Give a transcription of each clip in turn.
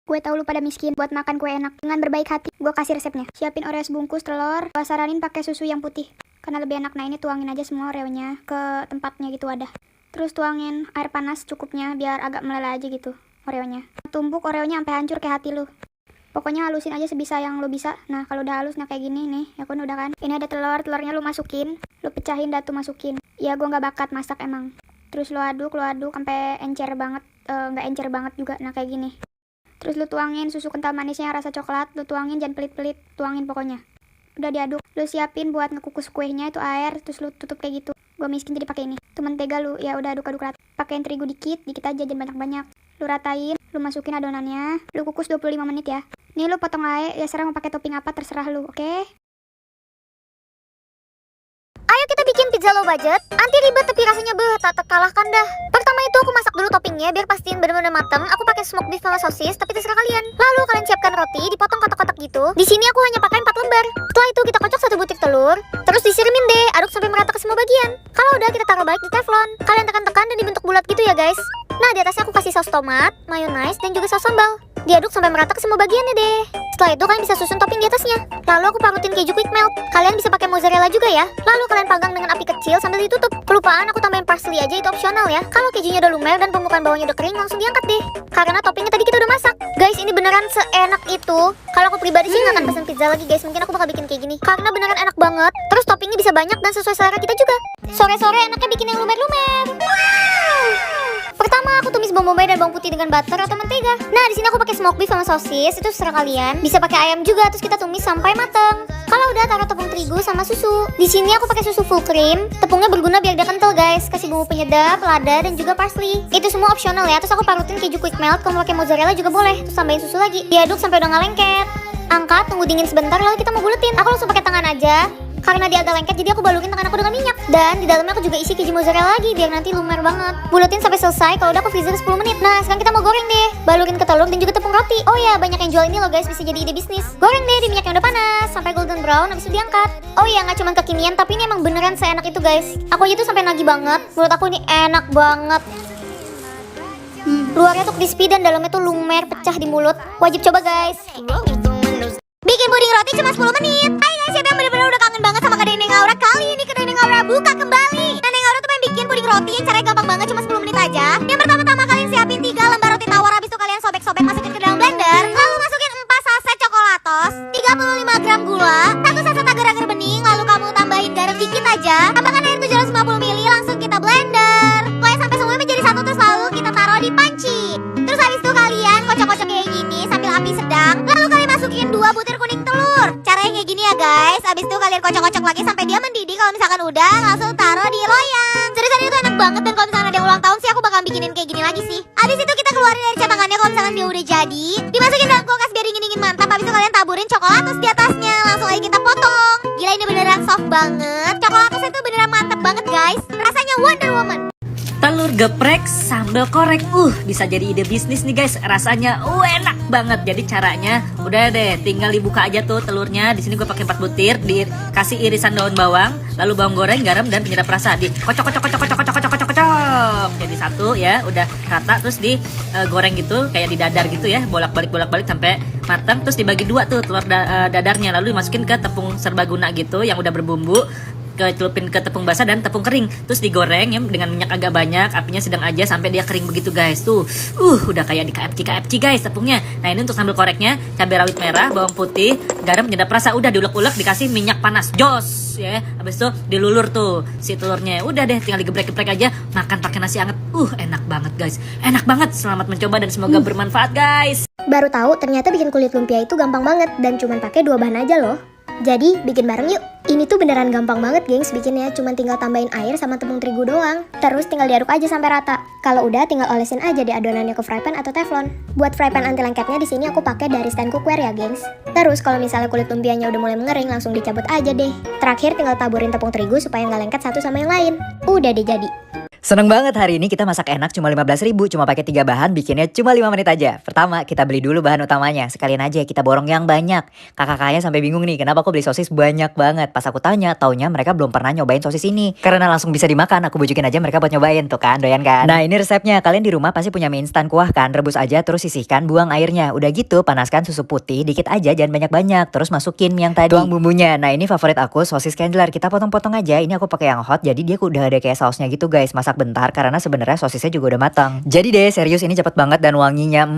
Gue tahu lu pada miskin, buat makan kue enak. Dengan berbaik hati, gue kasih resepnya. Siapin Oreo sebungkus telur, gue saranin pakai susu yang putih. Karena lebih enak. Nah ini tuangin aja semua Oreonya ke tempatnya gitu wadah. Terus tuangin air panas cukupnya biar agak meleleh aja gitu Oreonya. Tumbuk Oreonya sampai hancur kayak hati lu. Pokoknya halusin aja sebisa yang lu bisa. Nah kalau udah halus, nah kayak gini nih, ya kan udah kan. Ini ada telurnya lu masukin, lu pecahin dah tuh masukin. Ya gue nggak bakat masak emang. Terus lu aduk sampai encer banget, nggak encer banget juga. Nah kayak gini. Terus lu tuangin susu kental manisnya rasa coklat, lu tuangin jangan pelit-pelit, tuangin pokoknya. Udah diaduk, lu siapin buat ngekukus kuenya itu air, terus lu tutup kayak gitu. Gue miskin jadi pakai ini. Tuh mentega lu, ya udah aduk rata. Pakein terigu dikit aja, jangan banyak-banyak. Lu ratain, lu masukin adonannya, lu kukus 25 menit ya. Nih lu potong aja, ya serah mau pakai topping apa terserah lu, oke? Ayo kita bikin pizza low budget, anti ribet tapi rasanya tak terkalahkan dah. Pertama itu aku masak dulu toppingnya biar pastiin bener-bener mateng. Aku pakai smoked beef sama sosis, tapi terserah kalian. Lalu kalian siapkan roti, dipotong kotak-kotak gitu. Di sini aku hanya pakai 4 lembar. Setelah itu kita kocok 1 butir telur, terus disirimin deh, aduk sampai merata ke semua bagian. Kalau udah kita taruh balik di teflon. Kalian tekan-tekan dan dibentuk bulat gitu ya guys. Nah di atasnya aku kasih saus tomat, mayonaise, dan juga saus sambal. Diaduk sampai merata ke semua bagiannya deh. Setelah itu kalian bisa susun topping di atasnya. Lalu aku parutin keju quick melt. Kalian bisa pakai mozzarella juga ya. Lalu kalian panggang dengan api kecil sambil ditutup. Kelupaan aku tambahin parsley aja, itu opsional ya. Kalau kejunya udah lumer dan permukaan bawahnya udah kering, langsung diangkat deh. Karena toppingnya tadi kita udah masak. Guys, ini beneran seenak itu. Kalau aku pribadi sih nggak akan pesen pizza lagi guys. Mungkin aku bakal bikin kayak gini. Karena beneran enak banget. Terus toppingnya bisa banyak dan sesuai selera kita juga. Sore-sore enaknya bikin yang lumer-lumer. Pertama aku tumis bawang bombay dan bawang putih dengan butter atau mentega. Nah di sini aku pakai smoked beef sama sosis, itu terserah kalian. Bisa pakai ayam juga, terus kita tumis sampai mateng. Kalau udah taruh tepung terigu sama susu. Di sini aku pakai susu full cream. Tepungnya berguna biar dia kental guys. Kasih bumbu penyedap, lada dan juga parsley. Itu semua opsional ya. Terus aku parutin keju quick melt. Kalau mau pakai mozzarella juga boleh. Terus tambahin susu lagi. Diaduk sampai udah nggak lengket. Angkat, tunggu dingin sebentar lalu kita mau buletin. Aku langsung pakai tangan aja. Karena dia agak lengket jadi aku balurin tangan aku dengan minyak. Dan di dalamnya aku juga isi keju mozzarella lagi biar nanti lumer banget. Buletin sampai selesai, kalau udah aku freezer 10 menit. Nah sekarang kita mau goreng deh. Balurin ke telur dan juga tepung roti. Oh ya banyak yang jual ini loh guys, bisa jadi ide bisnis. Goreng deh di minyak yang udah panas sampai golden brown, habis itu diangkat. Oh ya nggak cuma kekinian tapi ini emang beneran seenak itu guys. Aku aja tuh sampai nagih banget. Menurut aku ini enak banget. Luarnya tuh crispy dan dalamnya tuh lumer pecah di mulut. Wajib coba guys. Bikin puding roti cuma 10 menit. Hai guys, siapa yang bener-bener udah kangen banget sama Kedai Neng Aura? Kali ini Kedai Neng Aura buka kembali. Nah Neng Aura tuh pengen bikin puding roti yang caranya gampang banget, cuma 10 menit aja. Yang pertama-tama kalian siapin 3 lembar roti tawar. Habis itu kalian sobek-sobek masukin ke dalam blender. Lalu masukin 4 saset coklatos, 35 gram gula, 1 saset agar-agar bening. Lalu kamu tambahin garam dikit aja. Tambahkan air 750 ml, langsung kita blender. Pokoknya sampai semuanya menjadi satu, terus lalu kita taruh di panci. Terus habis itu kalian kocok-kocok kayak gini sambil api sedang. Lalu kalian masukin 2 butir kuning telur. Caranya kayak gini ya guys. Habis itu kalian kocok-kocok lagi sampai dia mendidih. Kalau misalkan udah, langsung taruh di loyang. Seriusan itu enak banget. Dan kalau misalkan ada yang ulang tahun sih aku bakal bikinin kayak gini lagi sih. Habis itu kita keluarin dari cetakannya. Kalau misalkan dia udah jadi, dimasukin dalam kulkas biar dingin-dingin mantap. Habis itu kalian taburin coklatos di atasnya. Langsung aja kita potong. Gila ini beneran soft banget. Coklatosnya itu beneran mantap banget guys. Rasanya Wonder Woman. Telur geprek sambal korek, bisa jadi ide bisnis nih guys. Rasanya enak banget. Jadi caranya udah deh, tinggal dibuka aja tuh telurnya. Di sini gue pakai 4 butir, dikasih irisan daun bawang, lalu bawang goreng, garam dan penyedap rasa. Dikocok. Jadi satu ya, udah rata terus digoreng gitu, kayak didadar gitu ya, bolak-balik sampai matang. Terus dibagi 2 tuh telur dadarnya, lalu dimasukin ke tepung serbaguna gitu yang udah berbumbu. Celupin ke tepung basah dan tepung kering, terus digoreng ya dengan minyak agak banyak, apinya sedang aja sampai dia kering begitu guys. Tuh udah kayak di KFC guys tepungnya. Nah ini untuk sambal koreknya, cabai rawit merah, bawang putih, garam, penyedap rasa. Udah diulek-ulek, dikasih minyak panas jos ya. Habis itu dilulur tuh si telurnya. Udah deh tinggal digeprek-geprek aja, makan pakai nasi hangat. Enak banget guys, enak banget. Selamat mencoba dan semoga bermanfaat guys. Baru tahu ternyata bikin kulit lumpia itu gampang banget dan cuma pakai 2 bahan aja loh. Jadi bikin bareng yuk. Ini tuh beneran gampang banget gengs bikinnya. Cuma tinggal tambahin air sama tepung terigu doang. Terus tinggal diaduk aja sampai rata. Kalau udah tinggal olesin aja di adonannya ke frypan atau teflon. Buat frypan anti lengketnya di sini aku pakai dari stand cookware ya gengs. Terus kalau misalnya kulit lumpianya udah mulai mengering, langsung dicabut aja deh. Terakhir tinggal taburin tepung terigu supaya nggak lengket satu sama yang lain. Udah deh jadi. Seneng banget hari ini kita masak enak cuma 15.000, cuma pakai 3 bahan, bikinnya cuma 5 menit aja. Pertama, kita beli dulu bahan utamanya, sekalian aja kita borong yang banyak. Kakak-kakaknya sampai bingung nih, kenapa aku beli sosis banyak banget. Pas aku tanya, taunya mereka belum pernah nyobain sosis ini. Karena langsung bisa dimakan, aku bujukin aja mereka buat nyobain, tuh kan, doyan kan. Nah ini resepnya, kalian di rumah pasti punya mie instan kuah kan, rebus aja terus sisihkan, buang airnya. Udah gitu, panaskan susu putih, dikit aja, jangan banyak-banyak. Terus masukin mie yang tadi, tuang bumbunya. Nah ini favorit aku, sosis Candler, kita potong-potong aja. Ini aku pakai yang hot, jadi dia udah ada kayak sausnya gitu guys. Masak bentar, karena sebenarnya sosisnya juga udah matang. Jadi deh serius ini cepet banget dan wanginya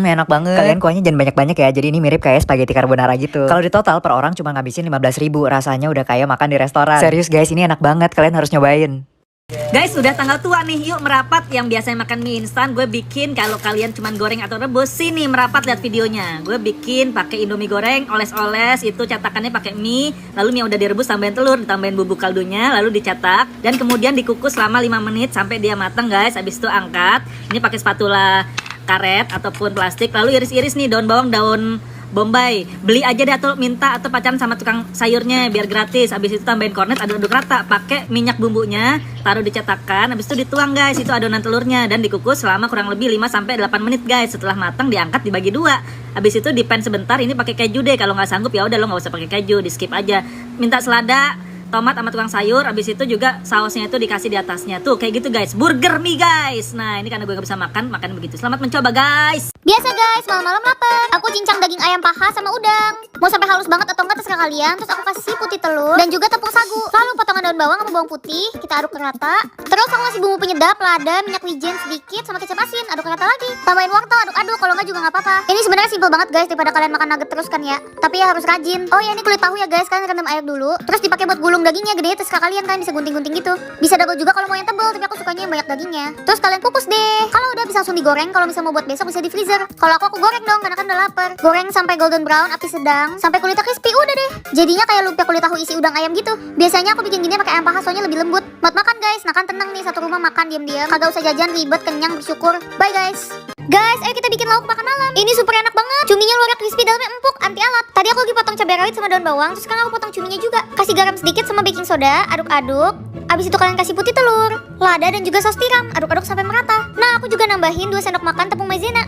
enak banget. Kalian kuahnya jangan banyak-banyak ya. Jadi ini mirip kayak spaghetti carbonara gitu. Kalau di total per orang cuma ngabisin 15.000. Rasanya udah kayak makan di restoran. Serius guys, ini enak banget. Kalian harus nyobain. Guys, udah tanggal tua nih, yuk merapat. Yang biasanya makan mie instan, gue bikin kalau kalian cuman goreng atau rebus. Sini merapat, lihat videonya. Gue bikin pakai Indomie goreng, oles-oles, itu cetakannya pakai mie, lalu mie yang udah direbus tambahin telur, ditambahin bubuk kaldunya, lalu dicetak dan kemudian dikukus selama 5 menit sampai dia matang guys. Habis itu angkat. Ini pakai spatula karet ataupun plastik, lalu iris-iris nih daun bawang, daun bombay. Beli aja deh atau minta atau pacaran sama tukang sayurnya biar gratis. Habis itu tambahin kornet, aduk-aduk rata, pakai minyak bumbunya, taruh di cetakan, habis itu dituang guys, itu adonan telurnya dan dikukus selama kurang lebih 5 sampai 8 menit guys. Setelah matang diangkat dibagi 2. Habis itu dipen sebentar, ini pakai keju deh. Kalau nggak sanggup ya udah lo nggak usah pakai keju, di skip aja. Minta selada, tomat sama tukang sayur, habis itu juga sausnya itu dikasih di atasnya. Tuh kayak gitu guys, burger mie guys. Nah ini karena gue gak bisa makan begitu. Selamat mencoba guys. Biasa guys, malam-malam lapar. Aku cincang daging ayam paha sama udang. Mau sampai halus banget atau enggak terserah kalian. Terus aku kasih putih telur dan juga tepung sagu. Lalu potongan daun bawang sama bawang putih kita aduk rata. Terus aku kasih bumbu penyedap, lada, minyak wijen sedikit sama kecap asin. Aduk rata lagi. Tambahin wortel, aduk-aduk. Kalau enggak juga nggak apa-apa. Ini sebenarnya simple banget guys daripada kalian makan nugget terus kan ya. Tapi ya harus rajin. Oh ya ini kulit tahu ya guys, kalian rendam air dulu. Terus dipakai buat gulung dagingnya gede. Terserah kalian kan bisa gunting-gunting gitu. Bisa double juga kalau mau yang tebel, tapi aku sukanya yang banyak dagingnya. Terus kalian kukus deh. Kalau udah bisa langsung digoreng. Kalau misalnya mau buat besok bisa di freezer. Kalau aku goreng dong karena kan udah lapar. Goreng sampai golden brown, api sedang, sampai kulitnya crispy, udah deh. Jadinya kayak lumpia kulit tahu isi udang ayam gitu. Biasanya aku bikin gini pakai ayam paha soalnya lebih lembut. Buat makan guys, nah kan tenang nih satu rumah makan diam-diam. Kagak usah jajan ribet, kenyang bersyukur. Bye guys. Guys, ayo kita bikin lauk makan malam. Ini super enak banget. Cuminya luarnya crispy, dalamnya empuk, anti alat. Tadi aku lagi potong cabai rawit sama daun bawang, terus sekarang aku potong cuminya juga. Kasih garam sedikit sama baking soda, aduk-aduk. Abis itu kalian kasih putih telur, lada dan juga saus tiram. Aduk-aduk sampai merata. Nah, aku juga nambahin 2 sendok makan tepung maizena.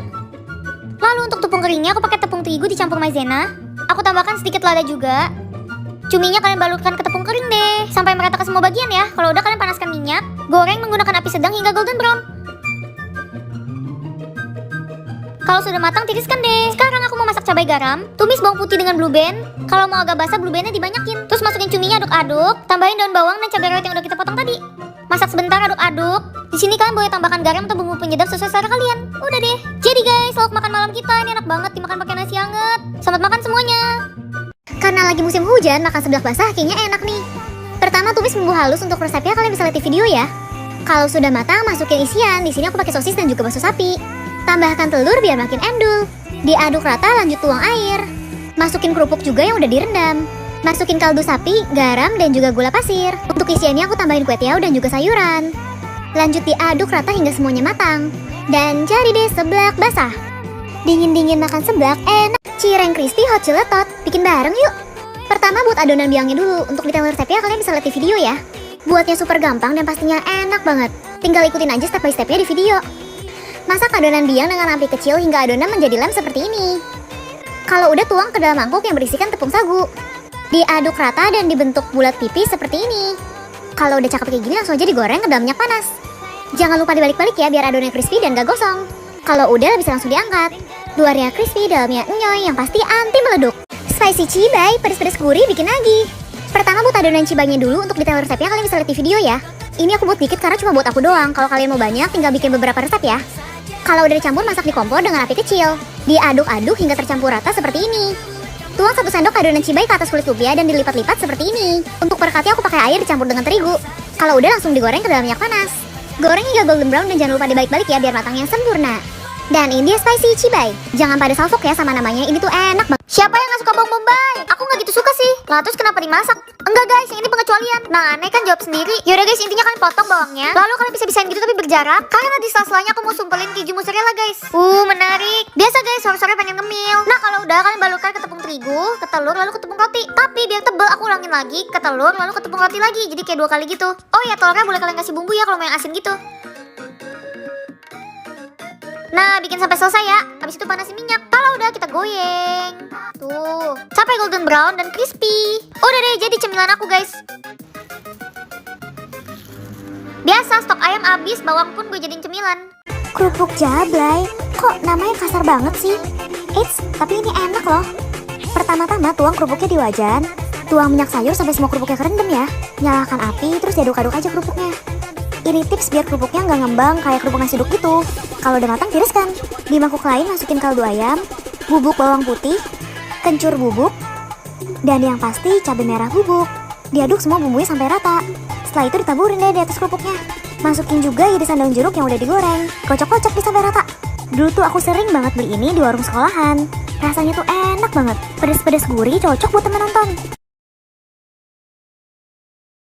Lalu untuk tepung keringnya aku pakai tepung terigu dicampur maizena. Aku tambahkan sedikit lada juga. Cuminya kalian balurkan ke tepung kering deh sampai merata ke semua bagian ya. Kalau udah kalian panaskan minyak. Goreng menggunakan api sedang hingga golden brown. Kalau sudah matang tiriskan deh. Sekarang aku mau masak cabai garam. Tumis bawang putih dengan blue band. Kalau mau agak basah blue bandnya dibanyakin. Terus masukin cuminya, aduk-aduk. Tambahin daun bawang dan cabai rawit yang udah kita potong tadi. Masak sebentar, aduk-aduk. Di sini kalian boleh tambahkan garam atau bumbu penyedap sesuai selera kalian. Udah deh. Jadi guys, lauk makan malam kita ini enak banget dimakan pakai nasi hangat. Selamat makan semuanya. Karena lagi musim hujan, makan sebelah basah kayaknya enak nih. Pertama tumis bumbu halus, untuk resepnya kalian bisa lihat di video ya. Kalau sudah matang, masukin isian. Di sini aku pakai sosis dan juga bakso sapi. Tambahkan telur biar makin endul. Diaduk rata, lanjut tuang air. Masukin kerupuk juga yang udah direndam. Masukin kaldu sapi, garam dan juga gula pasir. Untuk isiannya aku tambahin kue tiaw dan juga sayuran. Lanjut diaduk rata hingga semuanya matang. Dan cari deh seblak basah. Dingin-dingin makan seblak enak. Cireng crispy hot ciletot. Bikin bareng yuk. Pertama buat adonan biangnya dulu. Untuk detail resepnya kalian bisa lihat di video ya. Buatnya super gampang dan pastinya enak banget. Tinggal ikutin aja step by stepnya di video. Masak adonan biang dengan api kecil hingga adonan menjadi lem seperti ini. Kalau udah tuang ke dalam mangkuk yang berisikan tepung sagu. Diaduk rata dan dibentuk bulat tipis seperti ini. Kalau udah cakep kayak gini langsung aja digoreng ke dalam minyak panas. Jangan lupa dibalik-balik ya biar adonannya crispy dan gak gosong. Kalau udah bisa langsung diangkat. Luarnya crispy, dalamnya enyoy yang pasti anti meleduk. Spicy cibai, pedes-pedes gurih bikin lagi. Pertama buat adonan cibainya dulu, untuk detail resepnya kalian bisa lihat di video ya. Ini aku buat dikit karena cuma buat aku doang. Kalau kalian mau banyak tinggal bikin beberapa resep ya. Kalau udah dicampur, masak di kompor dengan api kecil. Diaduk-aduk hingga tercampur rata seperti ini. Tuang 1 sendok adonan cibai ke atas kulit lumpia dan dilipat-lipat seperti ini. Untuk perekatnya aku pakai air dicampur dengan terigu. Kalau udah langsung digoreng ke dalam minyak panas. Goreng hingga golden brown dan jangan lupa dibalik-balik ya biar matangnya sempurna. Dan ini dia spicy cibai. Jangan pada salfok ya sama namanya, ini tuh enak banget. Siapa yang gak suka bawang bombay? Aku gak gitu suka sih. Lah terus kenapa dimasak? Enggak guys, yang ini pengecualian. Nah aneh kan jawab sendiri. Yaudah guys, intinya kalian potong bawangnya, lalu kalian bisa-bisain gitu tapi berjarak, karena di sela-selanya aku mau sumpelin keju mozzarella guys. Menarik. Biasa guys, sore-sore pengen ngemil. Nah kalau udah, kalian balurkan ke tepung terigu, ke telur, lalu ke tepung roti. Tapi biar tebel, aku ulangin lagi ke telur, lalu ke tepung roti lagi. Jadi kayak 2 kali gitu. Oh ya, telurnya boleh kalian kasih bumbu ya kalau mau yang asin gitu. Nah, bikin sampai selesai ya. Habis itu panasin minyak. Kalau udah, kita goyeng. Tuh, sampai golden brown dan crispy. Udah deh, jadi cemilan aku guys. Biasa, stok ayam habis, bawang pun gue jadiin cemilan. Kerupuk jablay, kok namanya kasar banget sih? Eits, tapi ini enak loh. Pertama-tama tuang kerupuknya di wajan. Tuang minyak sayur sampai semua kerupuknya kerendam ya. Nyalakan api, terus diaduk-aduk aja kerupuknya. Ini tips biar kerupuknya nggak ngembang kayak kerupuk nasi uduk gitu. Kalau udah matang tiriskan. Di mangkuk lain masukin kaldu ayam, bubuk bawang putih, kencur bubuk, dan yang pasti cabai merah bubuk. Diaduk semua bumbunya sampai rata. Setelah itu ditaburin deh di atas kerupuknya. Masukin juga irisan daun jeruk yang udah digoreng. Kocok-kocok nih sampai rata. Dulu tuh aku sering banget beli ini di warung sekolahan. Rasanya tuh enak banget. Pedes-pedes gurih, cocok buat temen nonton.